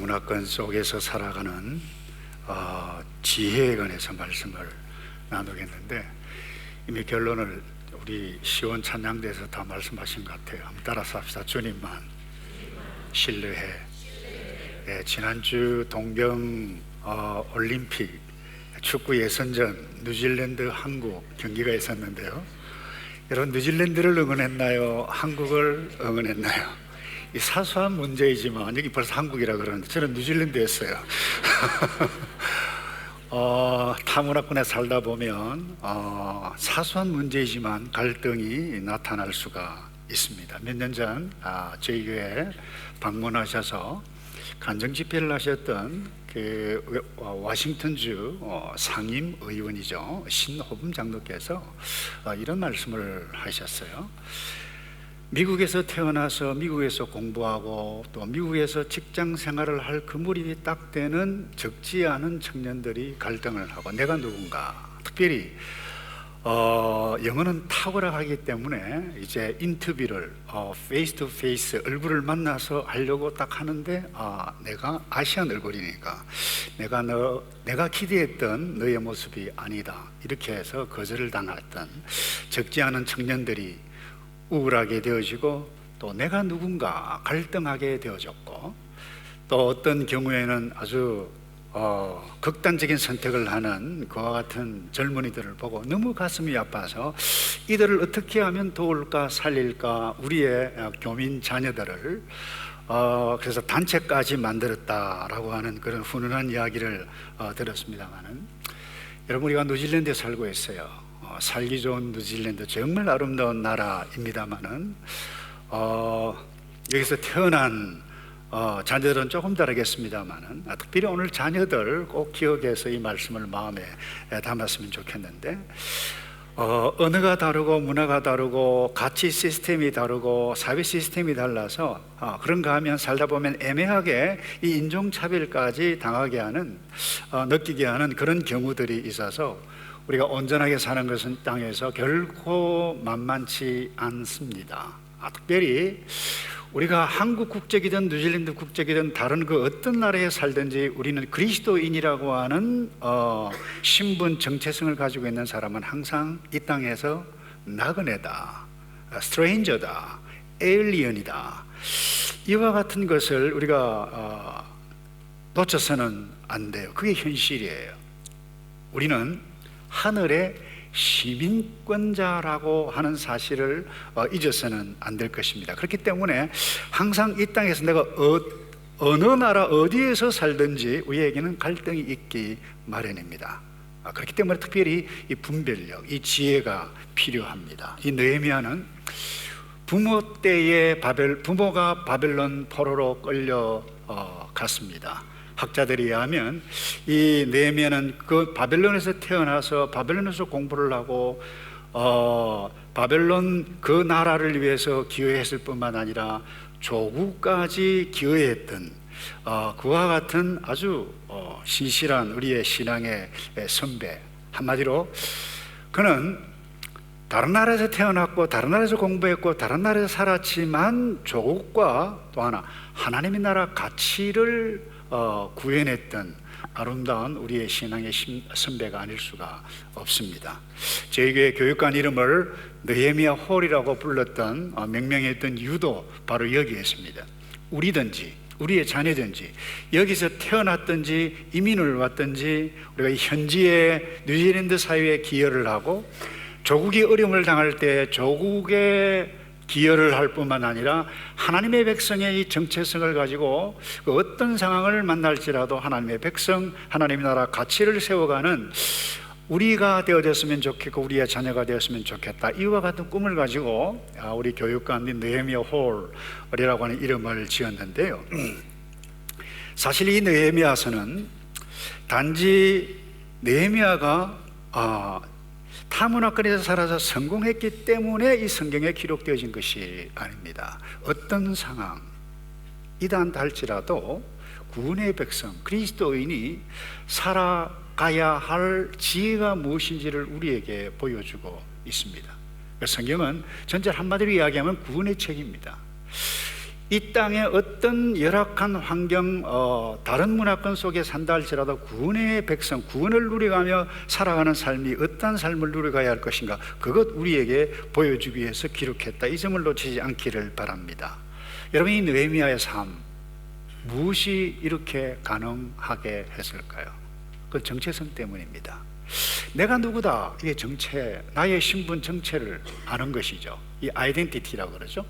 타문화권 속에서 살아가는 지혜에 관해서 말씀을 나누겠는데, 이미 결론을 우리 시원 찬양대에서 다 말씀하신 것 같아요. 한번 따라서 합시다. 주님만 신뢰해. 네, 지난주 동경 올림픽 축구 예선전 뉴질랜드 한국 경기가 있었는데요, 여러분 뉴질랜드를 응원했나요? 한국을 응원했나요? 이 사소한 문제이지만, 여기 벌써 한국이라 그러는데 저는 뉴질랜드였어요. 타문화권에 살다 보면 사소한 문제이지만 갈등이 나타날 수가 있습니다. 몇 년 전 저희 교회에 방문하셔서 간증 집회를 하셨던 그 워싱턴주 상임 의원이죠, 신호범 장로께서 이런 말씀을 하셨어요. 미국에서 태어나서 미국에서 공부하고 또 미국에서 직장 생활을 할 그 무렵이 딱 되는 적지 않은 청년들이 갈등을 하고, 내가 누군가, 특별히 영어는 탁월하기 때문에 이제 인터뷰를 페이스 투 페이스 얼굴을 만나서 하려고 딱 하는데, 내가 아시안 얼굴이니까 내가 기대했던 너의 모습이 아니다, 이렇게 해서 거절을 당했던 적지 않은 청년들이 우울하게 되어지고, 또 내가 누군가 갈등하게 되어졌고, 또 어떤 경우에는 아주 극단적인 선택을 하는 그와 같은 젊은이들을 보고 너무 가슴이 아파서 이들을 어떻게 하면 도울까 살릴까, 우리의 교민 자녀들을 그래서 단체까지 만들었다라고 하는 그런 훈훈한 이야기를 들었습니다만은, 여러분, 우리가 뉴질랜드에 살고 있어요. 살기 좋은 뉴질랜드, 정말 아름다운 나라입니다만은 여기서 태어난 자녀들은 조금 다르겠습니다만은, 특별히 오늘 자녀들 꼭 기억해서 이 말씀을 마음에 담았으면 좋겠는데, 언어가 다르고 문화가 다르고 가치 시스템이 다르고 사회 시스템이 달라서 그런가 하면 살다 보면 애매하게 이 인종차별까지 당하게 하는, 느끼게 하는 그런 경우들이 있어서 우리가 온전하게 사는 것은 땅에서 결코 만만치 않습니다. 특별히 우리가 한국 국적이든 뉴질랜드 국적이든 다른 그 어떤 나라에 살든지 우리는 그리스도인이라고 하는 신분 정체성을 가지고 있는 사람은 항상 이 땅에서 나그네다, 스트레인저다, 에일리언이다, 이와 같은 것을 우리가 놓쳐서는 안 돼요. 그게 현실이에요. 우리는 하늘의 시민권자라고 하는 사실을 잊어서는 안 될 것입니다. 그렇기 때문에 항상 이 땅에서 내가 어느 나라 어디에서 살든지 우리에게는 갈등이 있기 마련입니다. 그렇기 때문에 특별히 이 분별력, 이 지혜가 필요합니다. 이 느헤미야는 부모 때에 부모가 바벨론 포로로 끌려갔습니다. 학자들에 의하면 이 느헤미야는 그 바벨론에서 태어나서 바벨론에서 공부를 하고 바벨론 그 나라를 위해서 기여했을 뿐만 아니라 조국까지 기여했던 그와 같은 아주 신실한 우리의 신앙의 선배, 한마디로 그는 다른 나라에서 태어났고 다른 나라에서 공부했고 다른 나라에서 살았지만 조국과 또 하나 하나님의 나라 가치를 구현했던 아름다운 우리의 신앙의 선배가 아닐 수가 없습니다. 저희 교회 교육관 이름을 느헤미야 홀이라고 불렀던 명명했던 이유도 바로 여기에 있습니다. 우리든지 우리의 자녀든지 여기서 태어났든지 이민을 왔든지 우리가 현지의 뉴질랜드 사회에 기여를 하고 조국이 어려움을 당할 때 조국의 기여를 할 뿐만 아니라 하나님의 백성의 이 정체성을 가지고 그 어떤 상황을 만날지라도 하나님의 백성, 하나님의 나라 가치를 세워가는 우리가 되어졌으면 좋겠고 우리의 자녀가 되었으면 좋겠다, 이와 같은 꿈을 가지고 우리 교육관인 느헤미야 홀이라고 하는 이름을 지었는데요, 사실 이 느헤미야서는 단지 느헤미야가 타문화권에서 살아서 성공했기 때문에 이 성경에 기록되어진 것이 아닙니다. 어떤 상황이다 한다 할지라도 구원의 백성, 그리스도인이 살아가야 할 지혜가 무엇인지를 우리에게 보여주고 있습니다. 성경은 전체 한마디로 이야기하면 구원의 책입니다. 이 땅의 어떤 열악한 환경, 다른 문화권 속에 산다 할지라도 구원의 백성, 구원을 누려가며 살아가는 삶이 어떠한 삶을 누려가야 할 것인가, 그것 우리에게 보여주기 위해서 기록했다. 이 점을 놓치지 않기를 바랍니다. 여러분, 이 느헤미야의 삶, 무엇이 이렇게 가능하게 했을까요? 그 정체성 때문입니다. 내가 누구다, 이게 정체, 나의 신분 정체를 아는 것이죠. 이 아이덴티티라고 그러죠.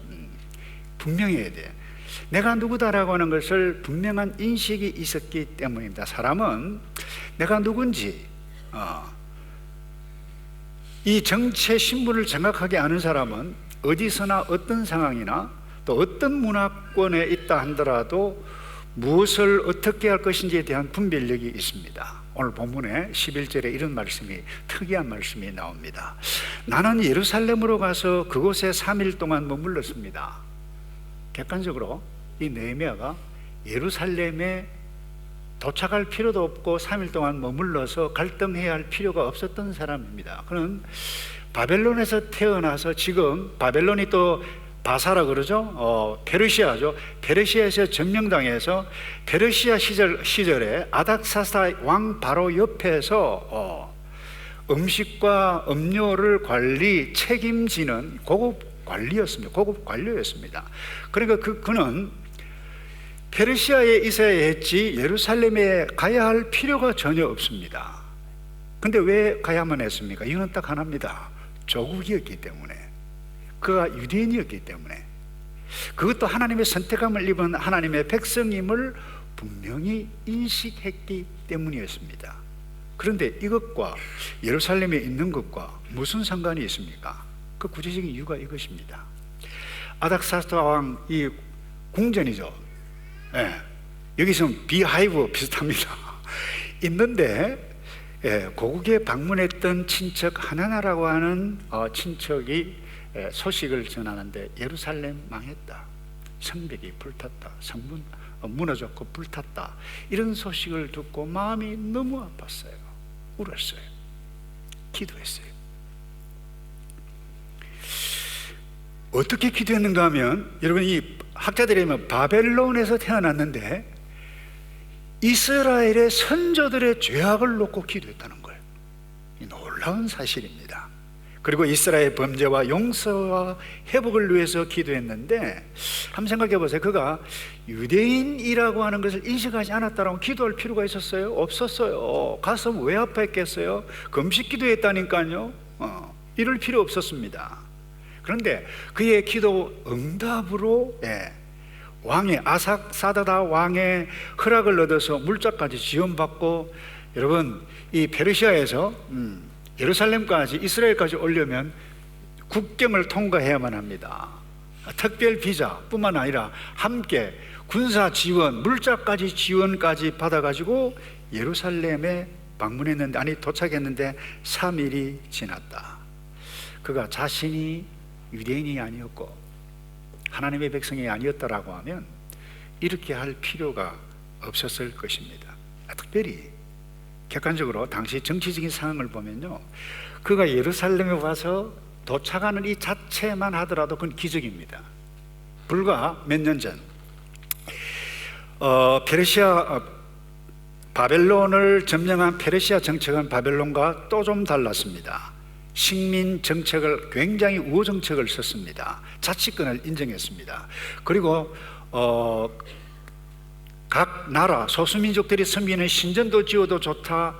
분명해야 돼. 내가 누구다라고 하는 것을 분명한 인식이 있었기 때문입니다. 사람은 내가 누군지, 이 정체 신분을 정확하게 아는 사람은 어디서나 어떤 상황이나 또 어떤 문화권에 있다 하더라도 무엇을 어떻게 할 것인지에 대한 분별력이 있습니다. 오늘 본문에 11절에 이런 말씀이, 특이한 말씀이 나옵니다. 나는 예루살렘으로 가서 그곳에 3일 동안 머물렀습니다. 객관적으로 이 느헤미야가 예루살렘에 도착할 필요도 없고 3일 동안 머물러서 갈등해야 할 필요가 없었던 사람입니다. 그는 바벨론에서 태어나서, 지금 바벨론이 또 바사라 그러죠. 페르시아죠. 페르시아에서 점령당해서 페르시아 시절에 아닥사스다 왕 바로 옆에서 음식과 음료를 책임지는 고급 관리였습니다. 고급 관료였습니다. 그러니까 그는 페르시아에 있어야 했지 예루살렘에 가야 할 필요가 전혀 없습니다. 근데 왜 가야만 했습니까? 이유는 딱 하나입니다. 조국이었기 때문에, 그가 유대인이었기 때문에, 그것도 하나님의 선택함을 입은 하나님의 백성임을 분명히 인식했기 때문이었습니다. 그런데 이것과 예루살렘에 있는 것과 무슨 상관이 있습니까? 그 구체적인 이유가 이것입니다. 아닥사스다 왕, 이 궁전이죠. 여기서 비하이브 비슷합니다. 있는데, 고국에 방문했던 친척 하나나라고 하는 친척이 소식을 전하는데, 예루살렘 망했다, 성벽이 불탔다, 성문 무너졌고 불탔다, 이런 소식을 듣고 마음이 너무 아팠어요. 울었어요. 기도했어요. 어떻게 기도했는가 하면, 여러분, 이 학자들이면 바벨론에서 태어났는데 이스라엘의 선조들의 죄악을 놓고 기도했다는 거예요. 이 놀라운 사실입니다. 그리고 이스라엘 범죄와 용서와 회복을 위해서 기도했는데, 한번 생각해 보세요. 그가 유대인이라고 하는 것을 인식하지 않았다라고 기도할 필요가 있었어요? 없었어요. 가슴 왜 아팠겠어요? 금식 기도했다니까요. 이럴 필요 없었습니다. 그런데 그의 기도 응답으로 왕의 아삭사다다 왕의 허락을 얻어서 물자까지 지원받고, 여러분, 이 페르시아에서 예루살렘까지, 이스라엘까지 오려면 국경을 통과해야만 합니다. 특별 비자뿐만 아니라 함께 군사 지원, 물자까지 지원까지 받아가지고 예루살렘에 방문했는데, 아니 도착했는데 3일이 지났다. 그가 자신이 유대인이 아니었고 하나님의 백성이 아니었다라고 하면 이렇게 할 필요가 없었을 것입니다. 특별히 객관적으로 당시 정치적인 상황을 보면요, 그가 예루살렘에 와서 도착하는 이 자체만 하더라도 그건 기적입니다. 불과 몇 년 전 바벨론을 점령한 페르시아 정책은 바벨론과 또 좀 달랐습니다. 식민 정책을, 굉장히 우호 정책을 썼습니다. 자치권을 인정했습니다. 그리고 각 나라 소수민족들이 섬기는 신전도 지어도 좋다,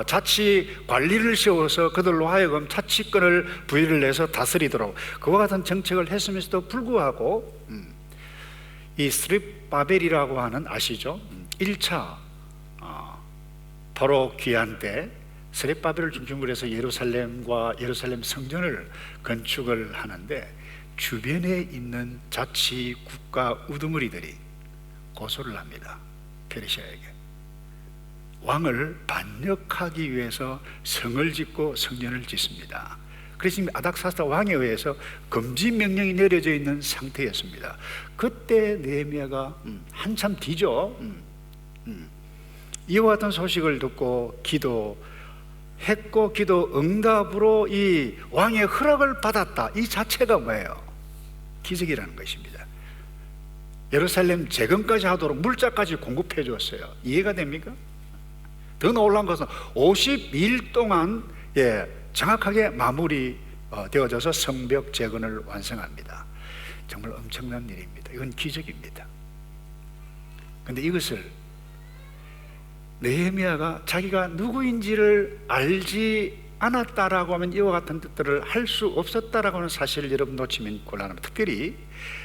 자치 관리를 세워서 그들로 하여금 자치권을 부여를 해서 다스리도록, 그와 같은 정책을 했음에도 불구하고 이 스립바벨이라고 하는, 아시죠? 1차 바로 귀환 때 스립바벨을 중심으로 해서 예루살렘과 예루살렘 성전을 건축을 하는데, 주변에 있는 자치 국가 우두머리들이 고소를 합니다. 페르시아에게 왕을 반역하기 위해서 성을 짓고 성전을 짓습니다. 그래서 아닥사스다 왕에 의해서 금지 명령이 내려져 있는 상태였습니다. 그때 느헤미야가 한참 뒤죠. 이와 같은 소식을 듣고 기도했고, 기도 응답으로 이 왕의 허락을 받았다. 이 자체가 뭐예요? 기적이라는 것입니다. 예루살렘 재건까지 하도록 물자까지 공급해 줬어요. 이해가 됩니까? 더 놀라운 것은 52일 동안 정확하게 마무리 되어져서 성벽 재건을 완성합니다. 정말 엄청난 일입니다. 이건 기적입니다. 그런데 이것을 느헤미야가 자기가 누구인지를 알지 않았다라고 하면 이와 같은 뜻들을 할 수 없었다라고 하는 사실을 여러분 놓치면 곤란합니다. 특별히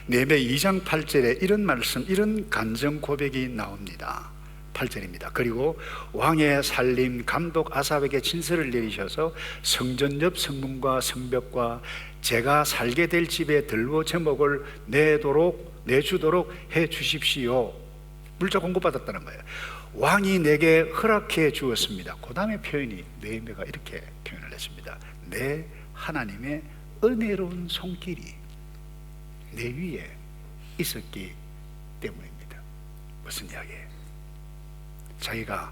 느헤미야 2장 8절에 이런 말씀, 이런 간증 고백이 나옵니다. 8절입니다. 그리고 왕의 살림 감독 아삽에게 진서를 내리셔서 성전 옆 성문과 성벽과 제가 살게 될 집의 들보 제목을 내주도록 해 주십시오. 물자 공급받았다는 거예요. 왕이 내게 허락해 주었습니다. 그 다음에 표현이 느헤미야가 이렇게 표현을 했습니다. 내 하나님의 은혜로운 손길이 내 위에 있었기 때문입니다. 무슨 이야기예요? 자기가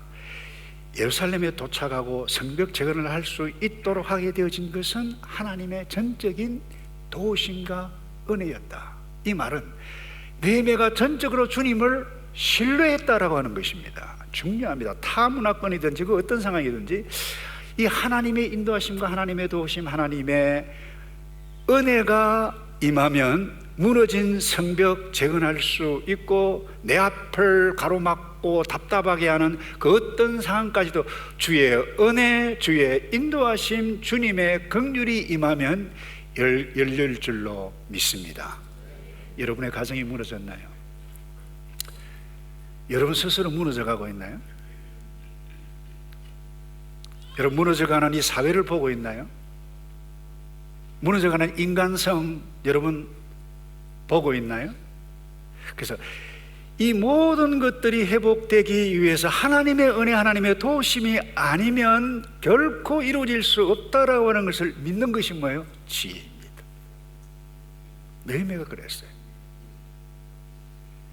예루살렘에 도착하고 성벽 재건을 할 수 있도록 하게 되어진 것은 하나님의 전적인 도우심과 은혜였다. 이 말은 느헤미야가 전적으로 주님을 신뢰했다라고 하는 것입니다. 중요합니다. 타 문화권이든지 그 어떤 상황이든지 이 하나님의 인도하심과 하나님의 도우심, 하나님의 은혜가 임하면 무너진 성벽 재건할 수 있고 내 앞을 가로막고 답답하게 하는 그 어떤 상황까지도 주의 은혜, 주의 인도하심, 주님의 긍휼이 임하면 열릴 줄로 믿습니다. 여러분의 가정이 무너졌나요? 여러분 스스로 무너져가고 있나요? 여러분 무너져가는 이 사회를 보고 있나요? 무너져가는 인간성 여러분 보고 있나요? 그래서 이 모든 것들이 회복되기 위해서 하나님의 은혜, 하나님의 도우심이 아니면 결코 이루어질 수 없다라고 하는 것을 믿는 것이 뭐예요? 지혜입니다. 느헤미야가 그랬어요.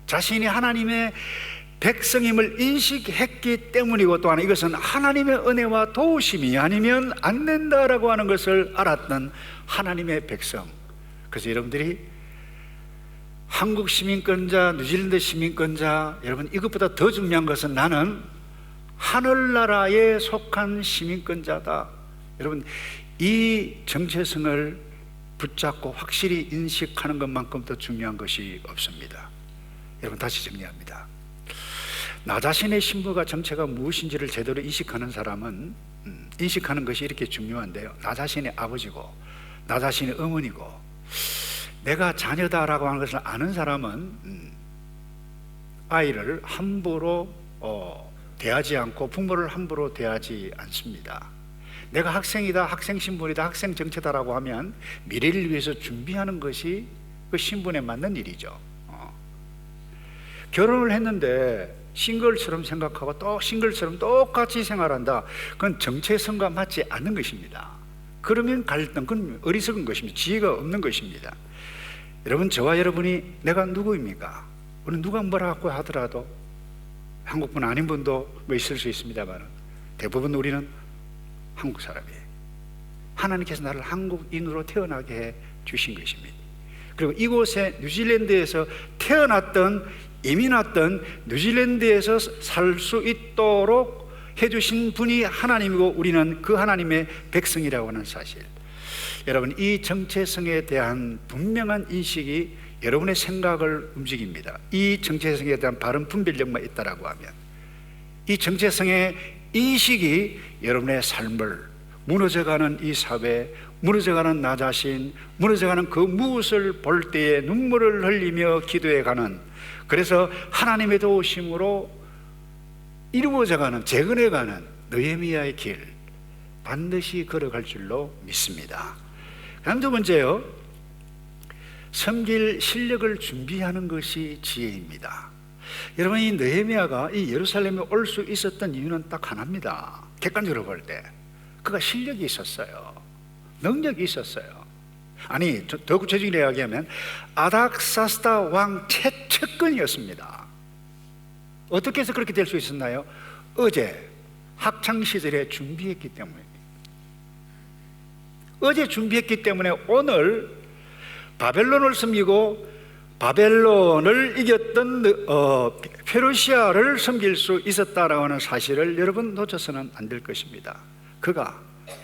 자신이 하나님의 백성임을 인식했기 때문이고, 또한 이것은 하나님의 은혜와 도우심이 아니면 안 된다라고 하는 것을 알았던 하나님의 백성. 그래서 여러분들이 한국 시민권자, 뉴질랜드 시민권자, 여러분 이것보다 더 중요한 것은 나는 하늘나라에 속한 시민권자다. 여러분 이 정체성을 붙잡고 확실히 인식하는 것만큼 더 중요한 것이 없습니다. 여러분 다시 정리합니다. 나 자신의 신분과 정체가 무엇인지를 제대로 인식하는 사람은 인식하는 것이 이렇게 중요한데요. 나 자신의 아버지고 나 자신의 어머니고 내가 자녀다라고 하는 것을 아는 사람은 아이를 함부로 대하지 않고 부모를 함부로 대하지 않습니다. 내가 학생이다, 학생 신분이다, 학생 정체다라고 하면 미래를 위해서 준비하는 것이 그 신분에 맞는 일이죠. 결혼을 했는데 싱글처럼 생각하고 또 싱글처럼 똑같이 생활한다. 그건 정체성과 맞지 않는 것입니다. 그러면 갈등, 그건 어리석은 것입니다. 지혜가 없는 것입니다. 여러분 저와 여러분이 내가 누구입니까? 우리 누가 뭐라고 하더라도 한국분 아닌 분도 뭐 있을 수 있습니다만 대부분 우리는 한국 사람이에요. 하나님께서 나를 한국인으로 태어나게 해 주신 것입니다. 그리고 이곳에 뉴질랜드에서 태어났던 이민 왔던 뉴질랜드에서 살 수 있도록 해주신 분이 하나님이고 우리는 그 하나님의 백성이라고 하는 사실. 여러분 이 정체성에 대한 분명한 인식이 여러분의 생각을 움직입니다. 이 정체성에 대한 바른 분별력만 있다라고 하면 이 정체성의 인식이 여러분의 삶을 무너져가는 이 사회, 무너져가는 나 자신, 무너져가는 그 무엇을 볼 때에 눈물을 흘리며 기도해가는, 그래서 하나님의 도우심으로 이루어져가는, 재건해가는 느헤미야의 길 반드시 걸어갈 줄로 믿습니다. 다음 두 번째요, 섬길 실력을 준비하는 것이 지혜입니다. 여러분 이 느헤미야가 이 예루살렘에 올 수 있었던 이유는 딱 하나입니다. 객관적으로 볼 때 그가 실력이 있었어요. 능력이 있었어요. 아니 더 구체적으로 이야기하면 아닥사스다 왕 최측근이었습니다. 어떻게 해서 그렇게 될 수 있었나요? 어제 학창시절에 준비했기 때문입니다. 어제 준비했기 때문에 오늘 바벨론을 섬기고 바벨론을 이겼던 페르시아를 섬길 수 있었다라고 하는 사실을 여러분 놓쳐서는 안 될 것입니다. 그가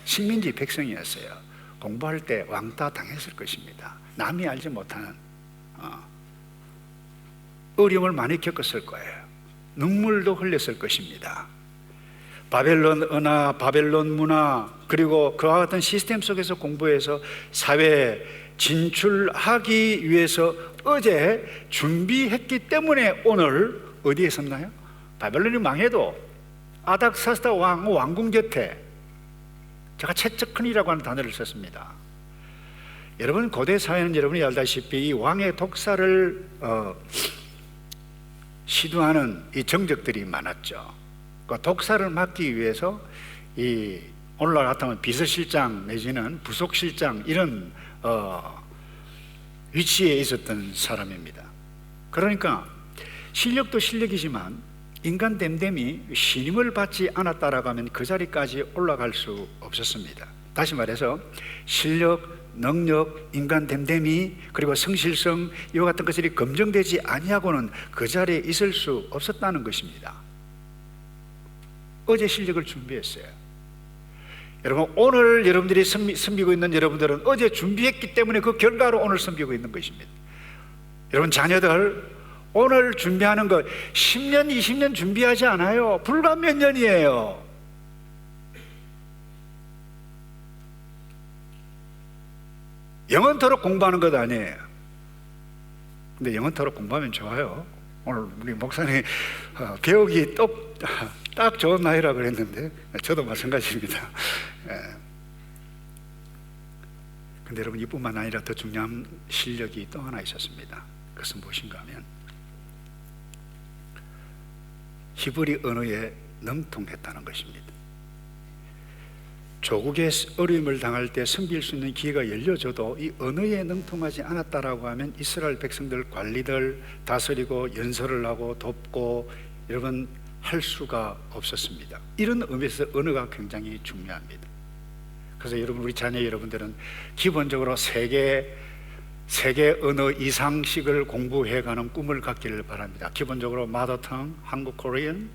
식민지 백성이었어요. 공부할 때 왕따 당했을 것입니다. 남이 알지 못하는 어려움을 많이 겪었을 거예요. 눈물도 흘렸을 것입니다. 바벨론 언어, 바벨론 문화, 그리고 그와 같은 시스템 속에서 공부해서 사회에 진출하기 위해서 어제 준비했기 때문에 오늘 어디에 섰나요? 바벨론이 망해도 아닥사스다 왕궁 곁에, 제가 채척헌이라고 하는 단어를 썼습니다. 여러분, 고대 사회는 여러분이 알다시피 이 왕의 독사를 시도하는 이 정적들이 많았죠. 그 독사를 막기 위해서 이 오늘날 같으면 비서실장 내지는 부속실장 이런 위치에 있었던 사람입니다. 그러니까 실력도 실력이지만 인간 됨됨이 신임을 받지 않았다라고 하면 그 자리까지 올라갈 수 없었습니다. 다시 말해서 실력, 능력, 인간 됨됨이, 그리고 성실성, 이와 같은 것들이 검증되지 아니하고는 그 자리에 있을 수 없었다는 것입니다. 어제 실력을 준비했어요. 여러분, 오늘 여러분들이 섬기고 있는 여러분들은 어제 준비했기 때문에 그 결과로 오늘 섬기고 있는 것입니다. 여러분 자녀들, 오늘 준비하는 것 10년, 20년 준비하지 않아요. 불과 몇 년이에요. 영원토록 공부하는 것 아니에요. 근데 영원토록 공부하면 좋아요. 오늘 우리 목사님 배우기 딱 좋은 나이라 그랬는데 저도 마찬가지입니다. 근데 여러분, 이뿐만 아니라 더 중요한 실력이 또 하나 있었습니다. 그것은 무엇인가 하면 히브리 언어에 능통했다는 것입니다. 조국의 어려움을 당할 때 섬길 수 있는 기회가 열려져도 이 언어에 능통하지 않았다라고 하면 이스라엘 백성들 관리들 다스리고 연설을 하고 돕고 여러분 할 수가 없었습니다. 이런 의미에서 언어가 굉장히 중요합니다. 그래서 여러분, 우리 자녀 여러분들은 기본적으로 세계 언어 이상씩을 공부해가는 꿈을 갖기를 바랍니다. 기본적으로 마더텅, 한국 코리안,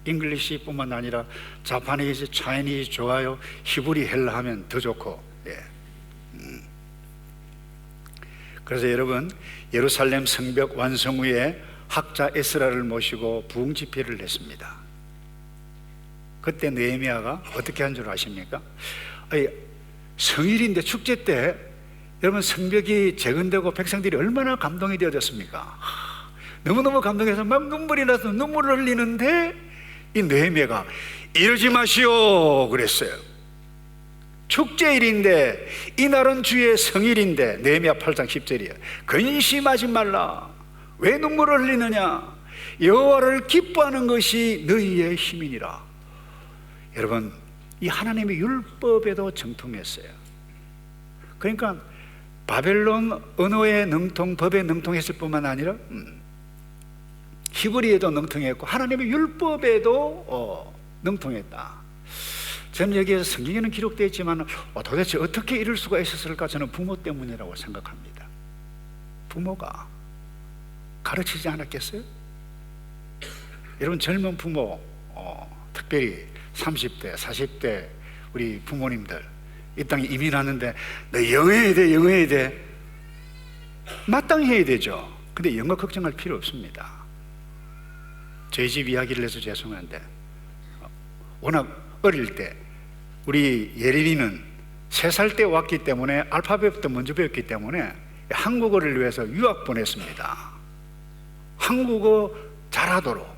잉글리시뿐만 아니라 자파니즈, 차이니즈 좋아요. 히브리, 헬라 하면 더 좋고. 그래서 여러분, 예루살렘 성벽 완성 후에 학자 에스라를 모시고 부흥 집회를 했습니다. 그때 느헤미야가 어떻게 한 줄 아십니까? 성일인데 축제 때 여러분 성벽이 재건되고 백성들이 얼마나 감동이 되어졌습니까? 너무너무 감동해서 막 눈물이 나서 눈물을 흘리는데 이 느헤미야가 이러지 마시오 그랬어요. 축제일인데, 이날은 주의 성일인데, 느헤미야 8장 10절이에요. 근심하지 말라. 왜 눈물을 흘리느냐? 여호와를 기뻐하는 것이 너희의 힘이니라. 여러분, 이 하나님의 율법에도 정통했어요. 그러니까 바벨론 언어에 능통, 법에 능통했을 뿐만 아니라 히브리에도 능통했고 하나님의 율법에도 능통했다. 저는 여기에서 성경에는 기록되어 있지만 도대체 어떻게 이럴 수가 있었을까? 저는 부모 때문이라고 생각합니다. 부모가 가르치지 않았겠어요? 여러분, 젊은 부모, 특별히 30대, 40대 우리 부모님들 이 땅에 이민하는데 너 영어 해야 돼, 영어 해야 돼. 마땅히 해야 되죠. 근데 영어 걱정할 필요 없습니다. 저희 집 이야기를 해서 죄송한데 워낙 어릴 때 우리 예린이는 3살 때 왔기 때문에 알파벳부터 먼저 배웠기 때문에 한국어를 위해서 유학 보냈습니다. 한국어 잘하도록.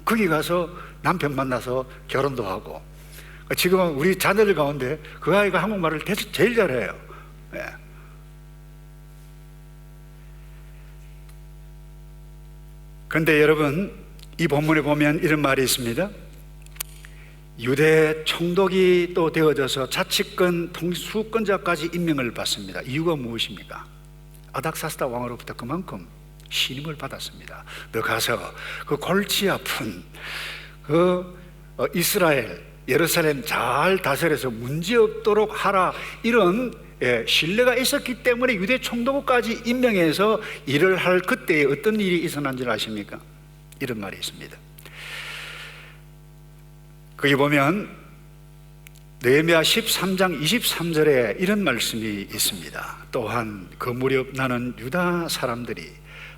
거기 가서 남편 만나서 결혼도 하고. 지금은 우리 자녀들 가운데 그 아이가 한국말을 제일 잘해요. 네. 그런데 여러분, 이 본문에 보면 이런 말이 있습니다. 유대 총독이 또 되어져서 자치권 수권자까지 임명을 받습니다. 이유가 무엇입니까? 아닥사스다 왕으로부터 그만큼 신임을 받았습니다. 너 가서 그 골치 아픈 그 이스라엘 예루살렘 잘 다스려서 문제 없도록 하라. 이런 신뢰가 있었기 때문에 유대 총독까지 임명해서 일을 할 그때에 어떤 일이 있었는지 아십니까? 이런 말이 있습니다. 거기 보면 느헤미야 13장 23절에 이런 말씀이 있습니다. 또한 그 무렵 나는 유다 사람들이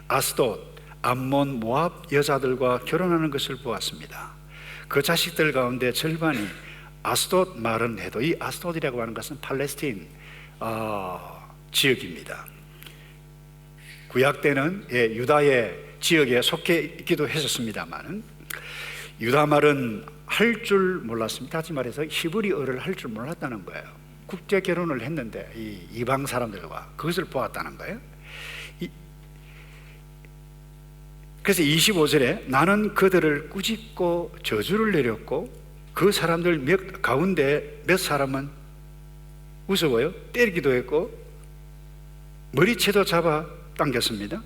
아스돗, 암몬, 모압 여자들과 결혼하는 것을 보았습니다. 그 자식들 가운데 절반이 아스돗 말은 해도, 이 아스돗이라고 하는 것은 팔레스틴 지역입니다. 구약 때는 유다의 지역에 속해 있기도 했었습니다만, 유다 말은 할 줄 몰랐습니다. 다시 말해서 히브리어를 할 줄 몰랐다는 거예요. 국제 결혼을 했는데 이 이방 사람들과 그것을 보았다는 거예요. 그래서 25절에 나는 그들을 꾸짖고 저주를 내렸고 그 사람들 가운데 몇 사람은 무서워요. 때리기도 했고 머리채도 잡아 당겼습니다.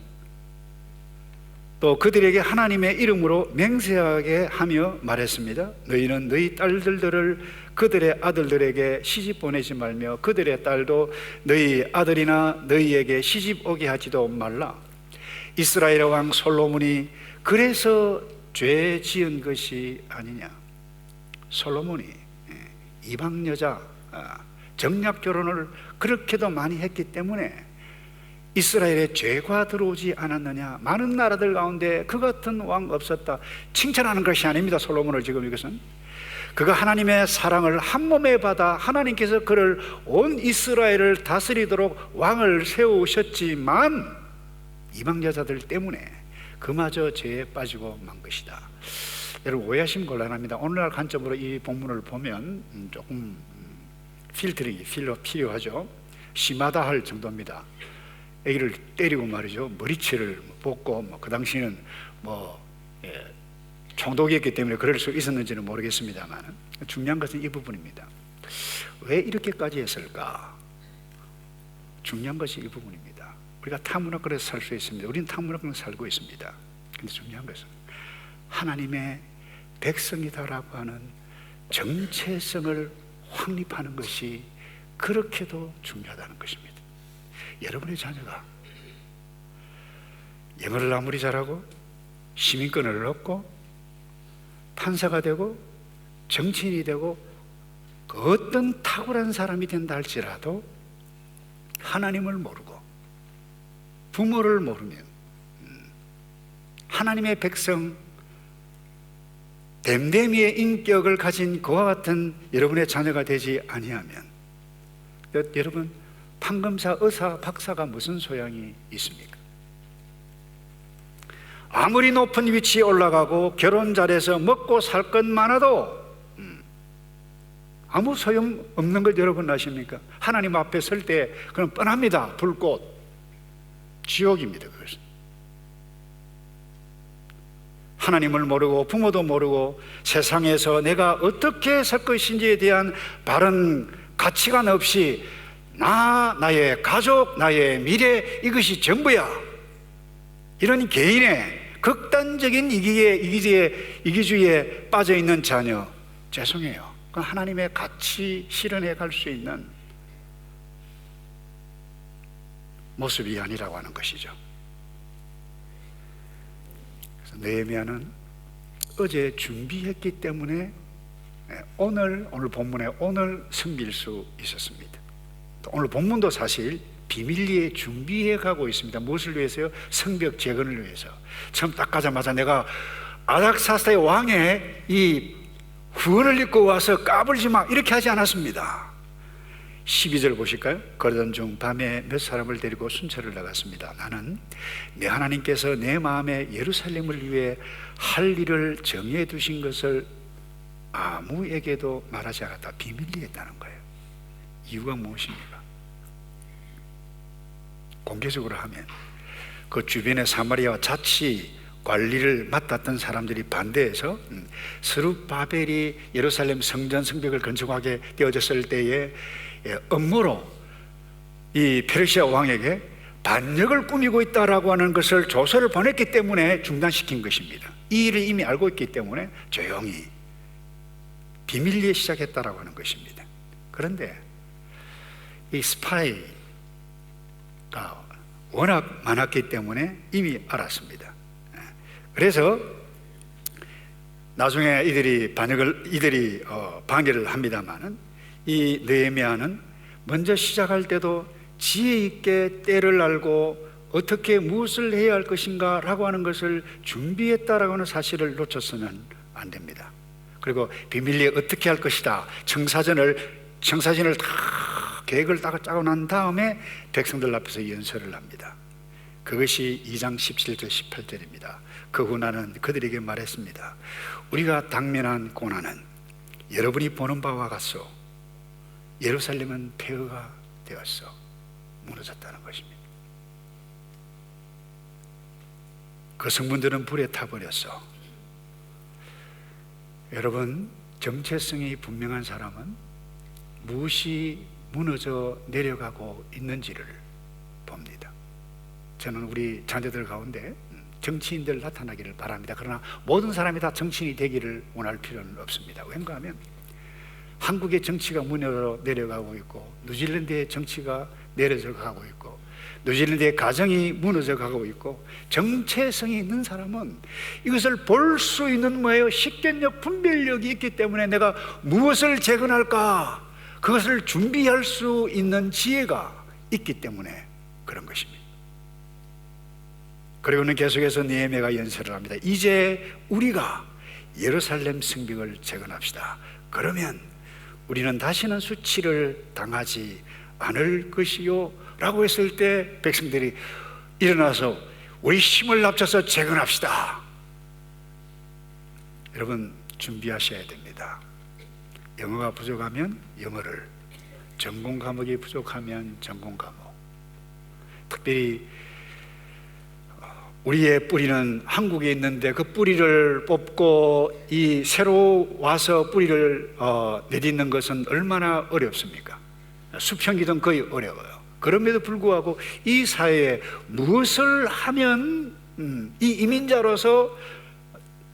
또 그들에게 하나님의 이름으로 맹세하게 하며 말했습니다. 너희는 너희 딸들을 그들의 아들들에게 시집 보내지 말며 그들의 딸도 너희 아들이나 너희에게 시집 오게 하지도 말라. 이스라엘 왕 솔로몬이 그래서 죄 지은 것이 아니냐. 솔로몬이 이방 여자 정략 결혼을 그렇게도 많이 했기 때문에 이스라엘에 죄가 들어오지 않았느냐. 많은 나라들 가운데 그 같은 왕 없었다. 칭찬하는 것이 아닙니다. 솔로몬을 지금 이것은 그가 하나님의 사랑을 한 몸에 받아 하나님께서 그를 온 이스라엘을 다스리도록 왕을 세우셨지만 이방 여자들 때문에 그마저 죄에 빠지고 만 것이다. 여러분 오해하시면 곤란합니다. 오늘날 관점으로 이 본문을 보면 조금 필터링이 필요하죠. 심하다 할 정도입니다. 애기를 때리고 말이죠, 머리채를 뽑고 그 당시에는 총독이었기 때문에 그럴 수 있었는지는 모르겠습니다만 중요한 것은 이 부분입니다. 왜 이렇게까지 했을까? 중요한 것이 이 부분입니다. 우리가 타문화권에서 살 수 있습니다. 우리는 타문화권에서 살고 있습니다. 근데 중요한 것은 하나님의 백성이다라고 하는 정체성을 확립하는 것이 그렇게도 중요하다는 것입니다. 여러분의 자녀가 영어를 아무리 잘하고 시민권을 얻고 판사가 되고 정치인이 되고 그 어떤 탁월한 사람이 된다 할지라도 하나님을 모르고 부모를 모르면 하나님의 백성 댐댐이의 인격을 가진 그와 같은 여러분의 자녀가 되지 아니하면 여러분 판검사, 의사, 박사가 무슨 소양이 있습니까? 아무리 높은 위치에 올라가고 결혼 잘해서 먹고 살 것 많아도 아무 소용 없는 걸 여러분 아십니까? 하나님 앞에 설 때 그건 뻔합니다. 불꽃, 지옥입니다. 그것은 하나님을 모르고 부모도 모르고 세상에서 내가 어떻게 살 것인지에 대한 바른 가치관 없이 나의 가족, 나의 미래 이것이 전부야, 이런 개인의 극단적인 이기주의에 빠져있는 자녀, 죄송해요, 그 하나님의 가치 실현해 갈 수 있는 모습이 아니라고 하는 것이죠. 그래서 느헤미야는 어제 준비했기 때문에 오늘 본문에 오늘 섬길 수 있었습니다. 오늘 본문도 사실 비밀리에 준비해 가고 있습니다. 무엇을 위해서요? 성벽 재건을 위해서. 처음 딱 가자마자 내가 아닥사스다의 왕의 이 후원을 입고 와서 까불지 마 이렇게 하지 않았습니다. 12절 보실까요? 그러던 중 밤에 몇 사람을 데리고 순찰을 나갔습니다. 나는 내 하나님께서 내 마음에 예루살렘을 위해 할 일을 정해 두신 것을 아무에게도 말하지 않았다. 비밀리에 했다는 거예요. 이유가 무엇입니까? 공개적으로 하면 그 주변의 사마리아와 자치 관리를 맡았던 사람들이 반대해서 스룹바벨이 예루살렘 성전 성벽을 건축하게 되어졌을 때에 음모로 이 페르시아 왕에게 반역을 꾸미고 있다라고 하는 것을 조서를 보냈기 때문에 중단시킨 것입니다. 이 일을 이미 알고 있기 때문에 조용히 비밀리에 시작했다라고 하는 것입니다. 그런데 이 스파이가 워낙 많았기 때문에 이미 알았습니다. 그래서 나중에 이들이 방해를 합니다만은 이 느헤미야는 먼저 시작할 때도 지혜 있게 때를 알고 어떻게 무엇을 해야 할 것인가 라고 하는 것을 준비했다라고 하는 사실을 놓쳐서는 안 됩니다. 그리고 비밀리에 어떻게 할 것이다, 청사진을 다 계획을 다 짜고 난 다음에 백성들 앞에서 연설을 합니다. 그것이 2장 17절 18절입니다. 그 후 나는 그들에게 말했습니다. 우리가 당면한 고난은 여러분이 보는 바와 같소. 예루살렘은 폐허가 되었어. 무너졌다는 것입니다. 그 성문들은 불에 타버렸어. 여러분, 정체성이 분명한 사람은 무엇이 무너져 내려가고 있는지를 봅니다. 저는 우리 자녀들 가운데 정치인들 나타나기를 바랍니다. 그러나 모든 사람이 다 정치인이 되기를 원할 필요는 없습니다. 왠가 하면 한국의 정치가 무너져 내려가고 있고, 뉴질랜드의 정치가 내려져 가고 있고, 뉴질랜드의 가정이 무너져 가고 있고, 정체성이 있는 사람은 이것을 볼 수 있는 뭐예요? 식견력, 분별력이 있기 때문에 내가 무엇을 재건할까? 그것을 준비할 수 있는 지혜가 있기 때문에 그런 것입니다. 그리고는 계속해서 느헤미야가 연설을 합니다. 이제 우리가 예루살렘 성벽을 재건합시다. 그러면 우리는 다시는 수치를 당하지 않을 것이요 라고 했을 때 백성들이 일어나서 우리 힘을 합쳐서 재건합시다. 여러분, 준비하셔야 됩니다. 영어가 부족하면 영어를, 전공 과목이 부족하면 전공 과목. 특별히 우리의 뿌리는 한국에 있는데 그 뿌리를 뽑고 이 새로 와서 뿌리를 내딛는 것은 얼마나 어렵습니까? 수평이든 거의 어려워요. 그럼에도 불구하고 이 사회에 무엇을 하면 이 이민자로서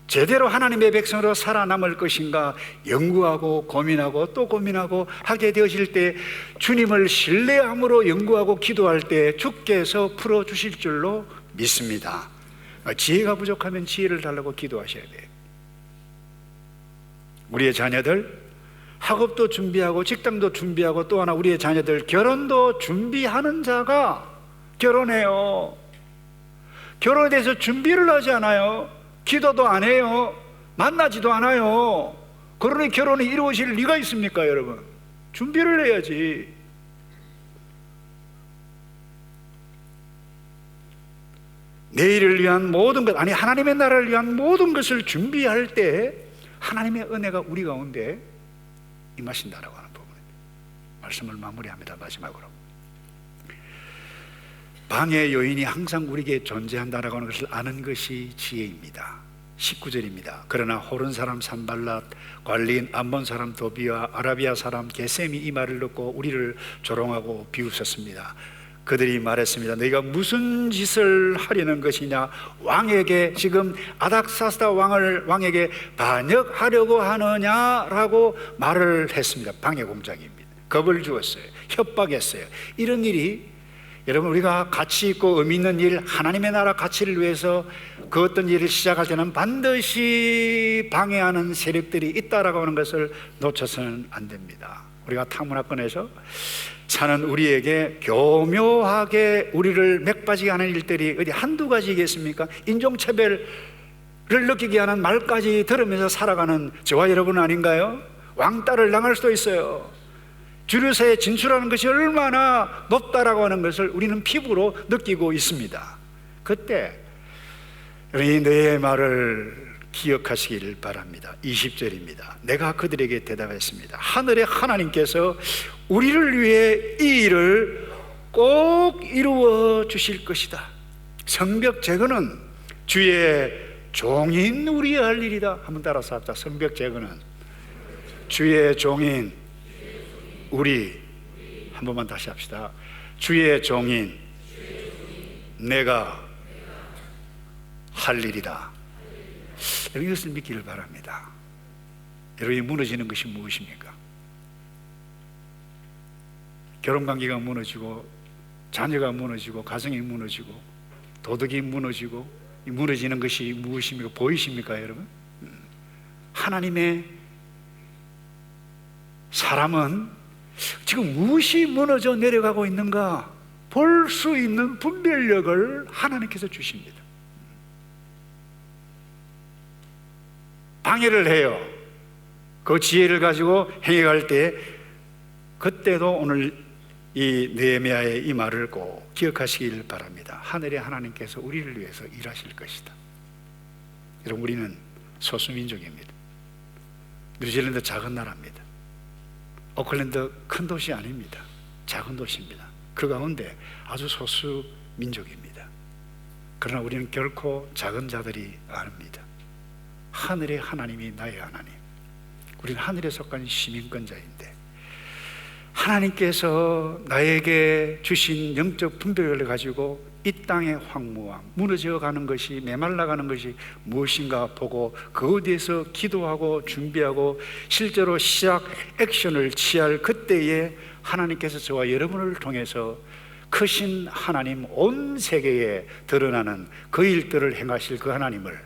제대로 하나님의 백성으로 살아남을 것인가 연구하고 고민하고 또 고민하고 하게 되어질 때, 주님을 신뢰함으로 연구하고 기도할 때 주께서 풀어주실 줄로 믿습니다. 지혜가 부족하면 지혜를 달라고 기도하셔야 돼요. 우리의 자녀들 학업도 준비하고 직장도 준비하고, 또 하나 우리의 자녀들 결혼도 준비하는 자가 결혼해요. 결혼에 대해서 준비를 하지 않아요. 기도도 안 해요. 만나지도 않아요. 그러니 결혼이 이루어질 리가 있습니까, 여러분? 준비를 해야지. 내일을 위한 모든 것, 아니 하나님의 나라를 위한 모든 것을 준비할 때 하나님의 은혜가 우리 가운데 임하신다라고 하는 부분입니다. 말씀을 마무리합니다. 마지막으로, 방해 요인이 항상 우리에게 존재한다라고 하는 것을 아는 것이 지혜입니다. 19절입니다. 그러나 호른 사람 산발랏, 관리인 암몬 사람 도비와 아라비아 사람 게셈이 이 말을 듣고 우리를 조롱하고 비웃었습니다. 그들이 말했습니다. 너희가 무슨 짓을 하려는 것이냐? 왕에게, 지금 아닥사스다 왕에게 반역하려고 하느냐라고 말을 했습니다. 방해 공작입니다. 겁을 주었어요. 협박했어요. 이런 일이, 여러분, 우리가 가치 있고 의미 있는 일, 하나님의 나라 가치를 위해서 그 어떤 일을 시작할 때는 반드시 방해하는 세력들이 있다라고 하는 것을 놓쳐서는 안 됩니다. 우리가 타문화권에서 사는 우리에게 교묘하게 우리를 맥빠지게 하는 일들이 어디 한두 가지겠습니까? 인종차별을 느끼게 하는 말까지 들으면서 살아가는 저와 여러분 아닌가요? 왕따를 당할 수도 있어요. 주류사에 진출하는 것이 얼마나 높다라고 하는 것을 우리는 피부로 느끼고 있습니다. 그때 이 너의 말을 기억하시기를 바랍니다. 20절입니다. 내가 그들에게 대답했습니다. 하늘의 하나님께서 우리를 위해 이 일을 꼭 이루어 주실 것이다. 성벽 재건은 주의 종인 우리의 할 일이다. 한번 따라서 합시다. 성벽 재건은 주의 종인 우리. 한 번만 다시 합시다. 주의 종인 내가 할 일이다. 여러분, 이것을 믿기를 바랍니다. 여러분이 무너지는 것이 무엇입니까? 결혼관계가 무너지고 자녀가 무너지고 가정이 무너지고 도덕이 무너지고 이 무너지는 것이 무엇입니까? 보이십니까 여러분? 하나님의 사람은 지금 무엇이 무너져 내려가고 있는가 볼 수 있는 분별력을 하나님께서 주십니다. 방해를 해요. 그 지혜를 가지고 행해갈 때 그때도 오늘 이 느헤미야의 이 말을 꼭 기억하시길 바랍니다. 하늘의 하나님께서 우리를 위해서 일하실 것이다. 여러분, 우리는 소수민족입니다. 뉴질랜드 작은 나라입니다. 오클랜드 큰 도시 아닙니다. 작은 도시입니다. 그 가운데 아주 소수 민족입니다. 그러나 우리는 결코 작은 자들이 아닙니다. 하늘의 하나님이 나의 하나님. 우리는 하늘에 속한 시민권자인데 하나님께서 나에게 주신 영적 분별을 가지고 이 땅의 황무함, 무너져가는 것이, 메말라가는 것이 무엇인가 보고 그것에 대해서 기도하고 준비하고 실제로 시작 액션을 취할 그때에 하나님께서 저와 여러분을 통해서 크신 하나님, 온 세계에 드러나는 그 일들을 행하실 그 하나님을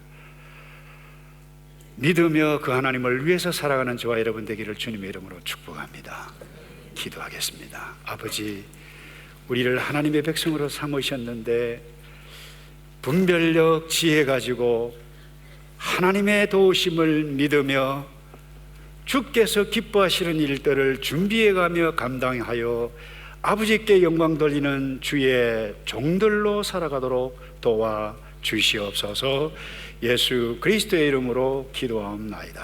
믿으며 그 하나님을 위해서 살아가는 저와 여러분 되기를 주님의 이름으로 축복합니다. 기도하겠습니다. 아버지, 우리를 하나님의 백성으로 삼으셨는데 분별력, 지혜 가지고 하나님의 도우심을 믿으며 주께서 기뻐하시는 일들을 준비해가며 감당하여 아버지께 영광 돌리는 주의 종들로 살아가도록 도와 주시옵소서. 예수 그리스도의 이름으로 기도하옵나이다.